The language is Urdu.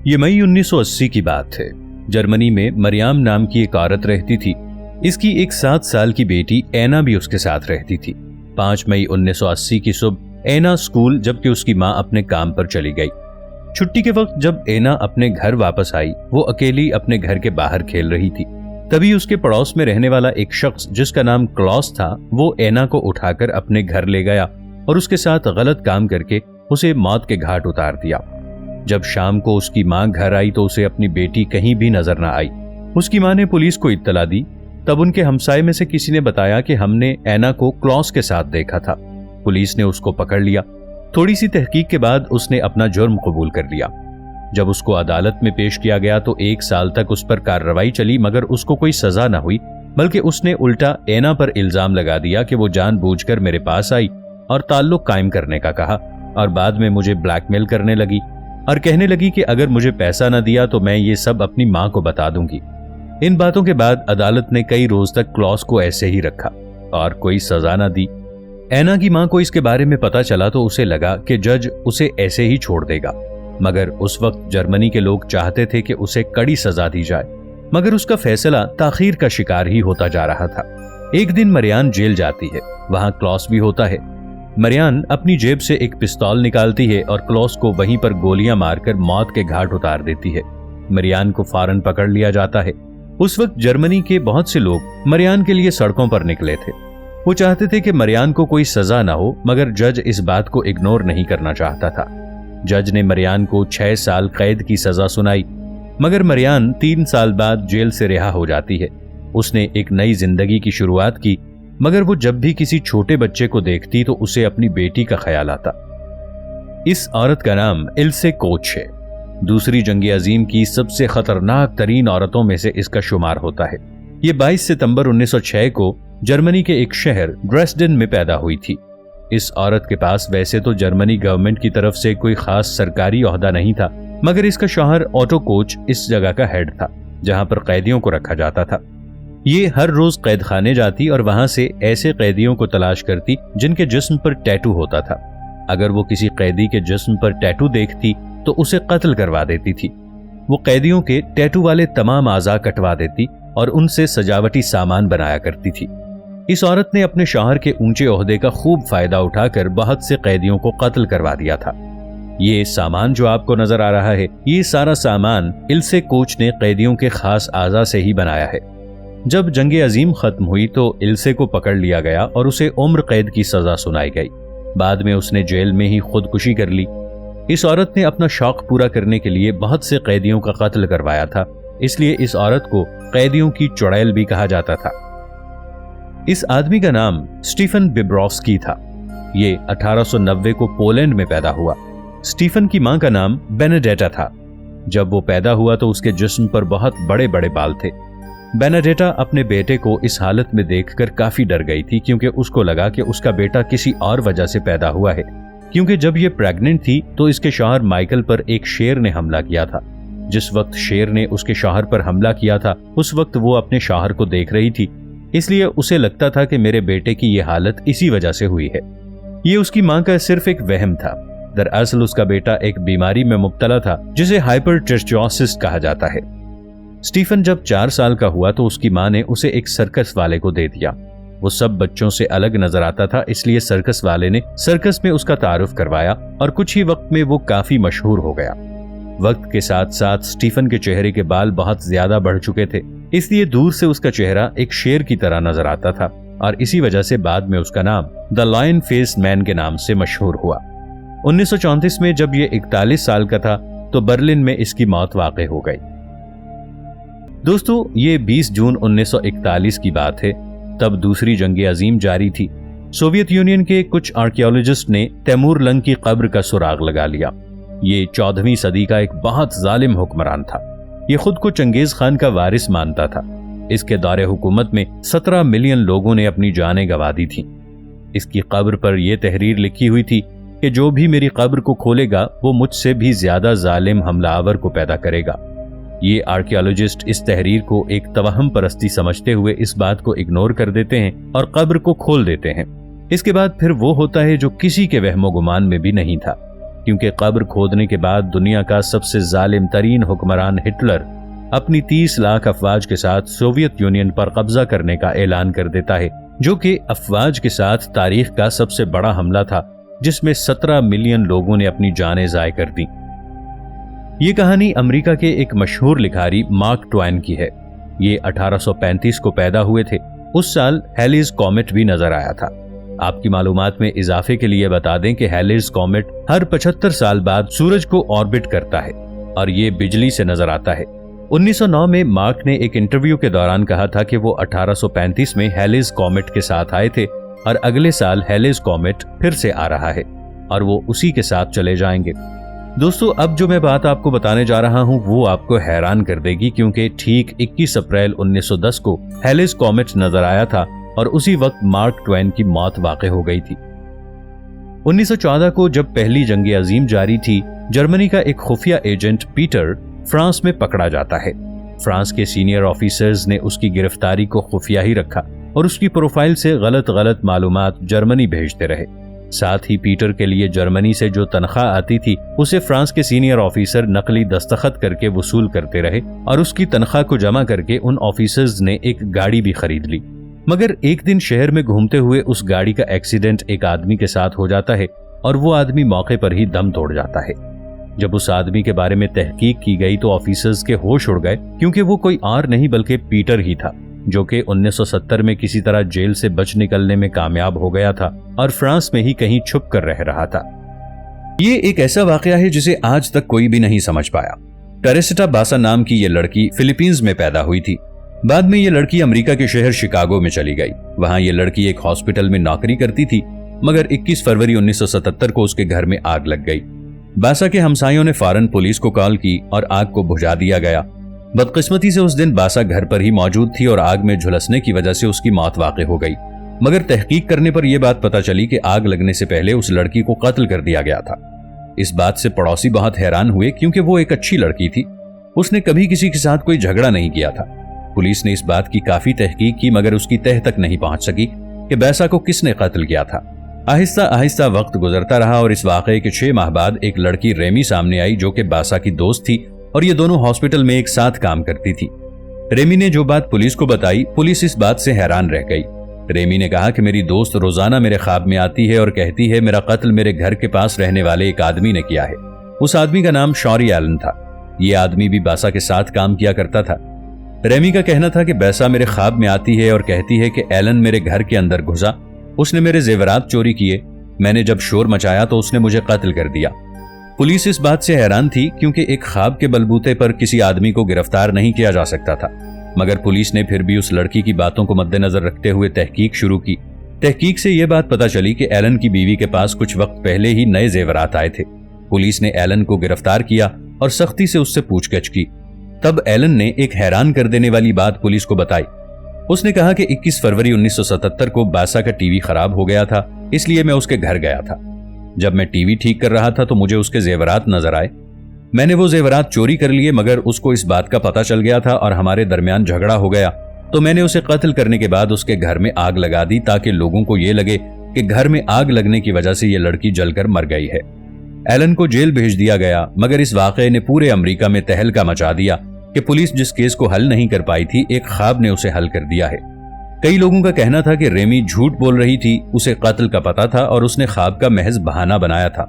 یہ مئی 1980 کی بات ہے۔ جرمنی میں مریام نام کی ایک عورت رہتی تھی۔ اس کی ایک 7 سال کی بیٹی اینا بھی اس کے ساتھ رہتی تھی۔ 5 مئی 1980 کی صبح اینا اسکول جبکہ اس کی ماں اپنے کام پر چلی گئی۔ چھٹی کے وقت جب اینا اپنے گھر واپس آئی، وہ اکیلی اپنے گھر کے باہر کھیل رہی تھی۔ تبھی اس کے پڑوس میں رہنے والا ایک شخص جس کا نام کلاس تھا، وہ اینا کو اٹھا کر اپنے گھر لے گیا اور اس کے ساتھ غلط کام کر کے اسے موت کے گھاٹ اتار دیا۔ جب شام کو اس کی ماں گھر آئی تو اسے اپنی بیٹی کہیں بھی نظر نہ آئی۔ اس کی ماں نے پولیس کو اطلاع دی۔ تب ان کے ہمسائے میں سے کسی نے بتایا کہ ہم نے اینا کو کلاس کے ساتھ دیکھا تھا۔ پولیس نے اس کو پکڑ لیا۔ تھوڑی سی تحقیق کے بعد اس نے اپنا جرم قبول کر لیا۔ جب اس کو عدالت میں پیش کیا گیا تو 1 سال تک اس پر کارروائی چلی، مگر اس کو کوئی سزا نہ ہوئی، بلکہ اس نے الٹا اینا پر الزام لگا دیا کہ وہ جان بوجھ کر میرے پاس آئی اور تعلق قائم کرنے کا کہا، اور بعد میں مجھے بلیک میل کرنے لگی اور کہنے لگی کہ اگر مجھے پیسہ نہ دیا تو میں یہ سب اپنی ماں کو بتا دوں گی۔ ان باتوں کے بعد عدالت نے کئی روز تک کلاس کو ایسے ہی رکھا اور کوئی سزا نہ دی۔ اینا کی ماں کو اس کے بارے میں پتا چلا تو اسے لگا کہ جج اسے ایسے ہی چھوڑ دے گا، مگر اس وقت جرمنی کے لوگ چاہتے تھے کہ اسے کڑی سزا دی جائے، مگر اس کا فیصلہ تاخیر کا شکار ہی ہوتا جا رہا تھا۔ ایک دن مریان جیل جاتی ہے، وہاں کلاس بھی ہوتا ہے۔ مریان اپنی جیب سے ایک پستول نکالتی ہے اور کلاس کو وہیں پر گولیاں مار کر موت کے گھاٹ اتار دیتی ہے۔ مریان کو فوراً پکڑ لیا جاتا ہے۔ اس وقت جرمنی کے بہت سے لوگ مریان کے لیے سڑکوں پر نکلے تھے۔ وہ چاہتے تھے کہ مریان کو کوئی سزا نہ ہو، مگر جج اس بات کو اگنور نہیں کرنا چاہتا تھا۔ جج نے مریان کو 6 سال قید کی سزا سنائی، مگر مریان 3 سال بعد جیل سے رہا ہو جاتی ہے۔ اس نے ایک نئی زندگی کی شروعات کی، مگر وہ جب بھی کسی چھوٹے بچے کو دیکھتی تو اسے اپنی بیٹی کا خیال آتا۔ اس عورت کا نام ایلسے کوچ ہے۔ دوسری جنگ عظیم کی سب سے خطرناک ترین عورتوں میں سے اس کا شمار ہوتا ہے۔ یہ 22 ستمبر 1906 کو جرمنی کے ایک شہر ڈریسڈن میں پیدا ہوئی تھی۔ اس عورت کے پاس ویسے تو جرمنی گورنمنٹ کی طرف سے کوئی خاص سرکاری عہدہ نہیں تھا، مگر اس کا شوہر آٹو کوچ اس جگہ کا ہیڈ تھا جہاں پر قیدیوں کو رکھا جاتا تھا۔ یہ ہر روز قید خانے جاتی اور وہاں سے ایسے قیدیوں کو تلاش کرتی جن کے جسم پر ٹیٹو ہوتا تھا۔ اگر وہ کسی قیدی کے جسم پر ٹیٹو دیکھتی تو اسے قتل کروا دیتی تھی۔ وہ قیدیوں کے ٹیٹو والے تمام اعضاء کٹوا دیتی اور ان سے سجاوٹی سامان بنایا کرتی تھی۔ اس عورت نے اپنے شوہر کے اونچے عہدے کا خوب فائدہ اٹھا کر بہت سے قیدیوں کو قتل کروا دیا تھا۔ یہ سامان جو آپ کو نظر آ رہا ہے، یہ سارا سامان ایلسے کوچ نے قیدیوں کے خاص اعضاء سے ہی بنایا ہے۔ جب جنگ عظیم ختم ہوئی تو ایلسے کو پکڑ لیا گیا اور اسے عمر قید کی سزا سنائی گئی۔ بعد میں اس نے جیل میں ہی خودکشی کر لی۔ اس عورت نے اپنا شوق پورا کرنے کے لیے بہت سے قیدیوں کا قتل کروایا تھا، اس لیے اس عورت کو قیدیوں کی چڑیل بھی کہا جاتا تھا۔ اس آدمی کا نام اسٹیفن بیبروفسکی تھا۔ یہ 1890 کو پولینڈ میں پیدا ہوا۔ اسٹیفن کی ماں کا نام بینیڈیٹا تھا۔ جب وہ پیدا ہوا تو اس کے جسم پر بہت بڑے بڑے بال تھے۔ بینیڈیٹا اپنے بیٹے کو اس حالت میں دیکھ کر کافی ڈر گئی تھی، کیونکہ اس کو لگا کہ اس کا بیٹا کسی اور وجہ سے پیدا ہوا ہے، کیونکہ جب یہ پریگننٹ تھی تو اس کے شوہر مائیکل پر ایک شیر نے حملہ کیا تھا۔ جس وقت شیر نے اس کے شوہر پر حملہ کیا تھا اس وقت وہ اپنے شوہر کو دیکھ رہی تھی، اس لیے اسے لگتا تھا کہ میرے بیٹے کی یہ حالت اسی وجہ سے ہوئی ہے۔ یہ اس کی ماں کا صرف ایک وہم تھا۔ دراصل اس کا بیٹا ایک بیماری میں مبتلا تھا جسے ہائپرٹریچوسس کہا جاتا ہے۔ اسٹیفن جب 4 سال کا ہوا تو اس کی ماں نے اسے ایک سرکس والے کو دے دیا۔ وہ سب بچوں سے الگ نظر آتا تھا، اس لیے سرکس والے نے سرکس میں اس کا تعارف کروایا اور کچھ ہی وقت میں وہ کافی مشہور ہو گیا۔ وقت کے ساتھ ساتھ اسٹیفن کے چہرے کے بال بہت زیادہ بڑھ چکے تھے، اس لیے دور سے اس کا چہرہ ایک شیر کی طرح نظر آتا تھا، اور اسی وجہ سے بعد میں اس کا نام دی لائن فیس مین کے نام سے مشہور ہوا۔ 1934 میں جب یہ 41 سال کا تھا تو برلن میں اس کی موت واقع ہو گئی۔ دوستو، یہ 20 جون 1941 کی بات ہے۔ تب دوسری جنگ عظیم جاری تھی۔ سوویت یونین کے کچھ آرکیالوجسٹ نے تیمور لنگ کی قبر کا سراغ لگا لیا۔ یہ 14ویں صدی کا ایک بہت ظالم حکمران تھا۔ یہ خود کو چنگیز خان کا وارث مانتا تھا۔ اس کے دور حکومت میں 17 ملین لوگوں نے اپنی جانیں گنوا دی تھیں۔ اس کی قبر پر یہ تحریر لکھی ہوئی تھی کہ جو بھی میری قبر کو کھولے گا وہ مجھ سے بھی زیادہ ظالم حملہ آور کو پیدا کرے گا۔ یہ آرکیالوجسٹ اس تحریر کو ایک توہم پرستی سمجھتے ہوئے اس بات کو اگنور کر دیتے ہیں اور قبر کو کھول دیتے ہیں۔ اس کے بعد پھر وہ ہوتا ہے جو کسی کے وہم و گمان میں بھی نہیں تھا۔ کیونکہ قبر کھودنے کے بعد دنیا کا سب سے ظالم ترین حکمران ہٹلر اپنی 30 لاکھ افواج کے ساتھ سوویت یونین پر قبضہ کرنے کا اعلان کر دیتا ہے، جو کہ افواج کے ساتھ تاریخ کا سب سے بڑا حملہ تھا، جس میں 17 ملین لوگوں نے اپنی جانیں ضائع کر دیں۔ یہ کہانی امریکہ کے ایک مشہور لکھاری مارک ٹوائن کی ہے۔ یہ 1835 کو پیدا ہوئے تھے۔ اس سال ہیلیز کومیٹ بھی نظر آیا تھا۔ آپ کی معلومات میں اضافے کے لیے بتا دیں کہ ہیلیز کومیٹ ہر 75 سال بعد سورج کو آربٹ کرتا ہے اور یہ بجلی سے نظر آتا ہے۔ 1909 میں مارک نے ایک انٹرویو کے دوران کہا تھا کہ وہ 1835 میں ہیلیز کومیٹ کے ساتھ آئے تھے اور اگلے سال ہیلیز کومیٹ پھر سے آ رہا ہے اور وہ اسی کے ساتھ چلے جائیں گے۔ دوستو، اب جو میں بات آپ کو بتانے جا رہا ہوں وہ آپ کو حیران کر دے گی، کیونکہ ٹھیک 21 اپریل 1910 کو ہیلیز کومیٹ نظر آیا تھا اور اسی وقت مارک ٹوائن کی موت واقع ہو گئی تھی۔ 1914 کو جب پہلی جنگ عظیم جاری تھی، جرمنی کا ایک خفیہ ایجنٹ پیٹر فرانس میں پکڑا جاتا ہے۔ فرانس کے سینئر آفیسرز نے اس کی گرفتاری کو خفیہ ہی رکھا اور اس کی پروفائل سے غلط معلومات جرمنی بھیجتے رہے۔ ساتھ ہی پیٹر کے لیے جرمنی سے جو تنخواہ آتی تھی اسے فرانس کے سینئر آفیسر نقلی دستخط کر کے وصول کرتے رہے اور اس کی تنخواہ کو جمع کر کے ان آفیسرز نے ایک گاڑی بھی خرید لی۔ مگر ایک دن شہر میں گھومتے ہوئے اس گاڑی کا ایکسیڈنٹ ایک آدمی کے ساتھ ہو جاتا ہے اور وہ آدمی موقع پر ہی دم توڑ جاتا ہے۔ جب اس آدمی کے بارے میں تحقیق کی گئی تو آفیسرز کے ہوش اڑ گئے، کیونکہ وہ کوئی اور نہیں بلکہ پیٹر ہی تھا، جو کہ 1970 میں کسی طرح جیل سے بچ نکلنے میں کامیاب ہو گیا تھا اور فرانس میں ہی کہیں چھپ کر رہ رہا تھا۔ یہ ایک ایسا واقعہ ہے جسے آج تک کوئی بھی نہیں سمجھ پایا۔ ٹریسیٹا باسا نام کی یہ لڑکی فلپینز میں پیدا ہوئی تھی۔ بعد میں یہ لڑکی امریکہ کے شہر شکاگو میں چلی گئی۔ وہاں یہ لڑکی ایک ہاسپٹل میں نوکری کرتی تھی، مگر 21 فروری 1977 کو اس کے گھر میں آگ لگ گئی۔ باسا کے ہمسایوں نے فوراً پولیس کو کال کی اور آگ کو بجھا دیا گیا۔ بدقسمتی سے اس دن باسا گھر پر ہی موجود تھی اور آگ میں جھلسنے کی وجہ سے اس کی موت واقع ہو گئی، مگر تحقیق کرنے پر یہ بات پتہ چلی کہ آگ لگنے سے پہلے اس لڑکی کو قتل کر دیا گیا تھا۔ اس بات سے پڑوسی بہت حیران ہوئے، کیونکہ وہ ایک اچھی لڑکی تھی، اس نے کبھی کسی کے ساتھ کوئی جھگڑا نہیں کیا تھا۔ پولیس نے اس بات کی کافی تحقیق کی، مگر اس کی تہہ تک نہیں پہنچ سکی کہ باسا کو کس نے قتل کیا تھا۔ آہستہ آہستہ وقت گزرتا رہا اور اس واقعے کے 6 ماہ بعد ایک لڑکی ریمی سامنے آئی، جو کہ باسا کی دوست تھی اور یہ دونوں ہاسپٹل میں ایک ساتھ کام کرتی تھی۔ ریمی نے جو بات پولیس کو بتائی، پولیس اس بات سے حیران رہ گئی۔ ریمی نے کہا کہ میری دوست روزانہ میرے خواب میں آتی ہے اور کہتی ہے میرا قتل میرے گھر کے پاس رہنے والے ایک آدمی نے کیا ہے۔ اس آدمی کا نام شوری ایلن تھا۔ یہ آدمی بھی باسا کے ساتھ کام کیا کرتا تھا۔ ریمی کا کہنا تھا کہ باسا میرے خواب میں آتی ہے اور کہتی ہے کہ ایلن میرے گھر کے اندر گھسا، اس نے میرے زیورات چوری کیے، میں نے جب شور مچایا تو اس نے مجھے قتل کر دیا۔ پولیس اس بات سے حیران تھی، کیونکہ ایک خواب کے بلبوتے پر کسی آدمی کو گرفتار نہیں کیا جا سکتا تھا، مگر پولیس نے پھر بھی اس لڑکی کی باتوں کو مد نظر رکھتے ہوئے تحقیق شروع کی۔ تحقیق سے یہ بات پتہ چلی کہ ایلن کی بیوی کے پاس کچھ وقت پہلے ہی نئے زیورات آئے تھے۔ پولیس نے ایلن کو گرفتار کیا اور سختی سے اس سے پوچھ گچھ کی۔ تب ایلن نے ایک حیران کر دینے والی بات پولیس کو بتائی۔ اس نے کہا کہ 21 فروری 1977 کو باسا کا ٹی وی خراب ہو گیا تھا، اس لیے میں اس کے گھر گیا تھا۔ جب میں ٹی وی ٹھیک کر رہا تھا تو مجھے اس کے زیورات نظر آئے۔ میں نے وہ زیورات چوری کر لیے، مگر اس کو اس بات کا پتہ چل گیا تھا اور ہمارے درمیان جھگڑا ہو گیا، تو میں نے اسے قتل کرنے کے بعد اس کے گھر میں آگ لگا دی تاکہ لوگوں کو یہ لگے کہ گھر میں آگ لگنے کی وجہ سے یہ لڑکی جل کر مر گئی ہے۔ ایلن کو جیل بھیج دیا گیا، مگر اس واقعے نے پورے امریکہ میں تہلکہ مچا دیا کہ پولیس جس کیس کو حل نہیں کر پائی تھی، ایک خواب نے اسے حل کر دیا ہے۔ کئی لوگوں کا کہنا تھا کہ ریمی جھوٹ بول رہی تھی، اسے قتل کا پتہ تھا اور اس نے خواب کا محض بہانہ بنایا تھا۔